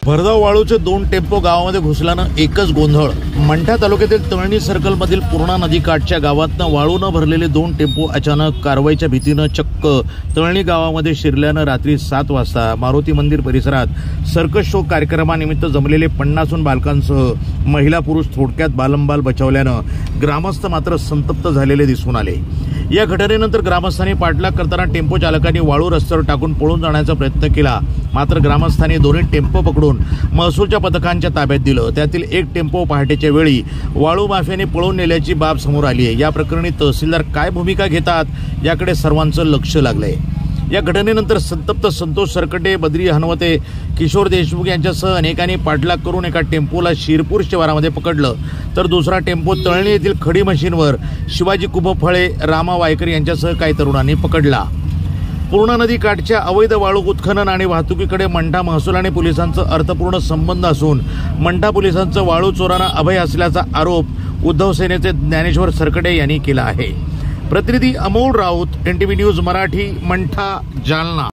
भरधाव वाळूचे 2 टेम्पो गावामध्ये घुसल्यानं एकच गोंधळ। मंठा तालुक्यातील तळणी सर्कलमधील पूर्णा नदीकाठच्या गावातनं वाळूनं भरलेले 2 टेम्पो अचानक कारवाईच्या भीतीनं चक्क तळणी गावामध्ये शिरल्यानं रात्री 7 वाजता मारुती मंदिर परिसरात सर्कस शो कार्यक्रमानिमित्त जमलेले 50हून बालकांसह महिला पुरुष थोडक्यात बालंबाल बचावल्यानं ग्रामस्थ मात्र संतप्त झालेले दिसून आले। या घटनेनंतर ग्रामस्थांनी पाठलाग करताना टेम्पो चालकांनी वाळू रस्त्यावर टाकून पळून जाण्याचा प्रयत्न केला, मात्र ग्रामस्थांनी दोन्ही टेम्पो पकडून महसूलच्या पथकांच्या ताब्यात दिलं। त्यातील एक टेम्पो पहाटेच्या वेळी वाळू माफियाने पळून नेल्याची बाब समोर आली आहे। या प्रकरणी तहसीलदार काय भूमिका घेतात याकडे सर्वांचं लक्ष लागलंय। या घटनेनंतर संतप्त संतोष सरकटे, बद्री हनवते, किशोर देशमुख यांच्यासह अनेकांनी पाठलाग करून एका टेम्पोला शिरपूर शिवारामध्ये पकडलं, तर दुसरा टेम्पो तळणी येथील खडी मशीनवर शिवाजी कुबफळे, रामा वायकर यांच्यासह काही तरुणांनी पकडला। पूर्णा नदी काठच्या अवैध वाळू उत्खनन आणि वाहतुकीकडे मंठा महसूल आणि पोलिसांचा अर्थपूर्ण संबंध असून मंठा पोलिसांचं वाळू चोरांना अभय असल्याचा आरोप उद्धव सेनेचे ज्ञानेश्वर सरकटे यांनी केला आहे। प्रतिनिधी अमोल राऊत, NTV न्यूज मराठी, मंठा, जालना।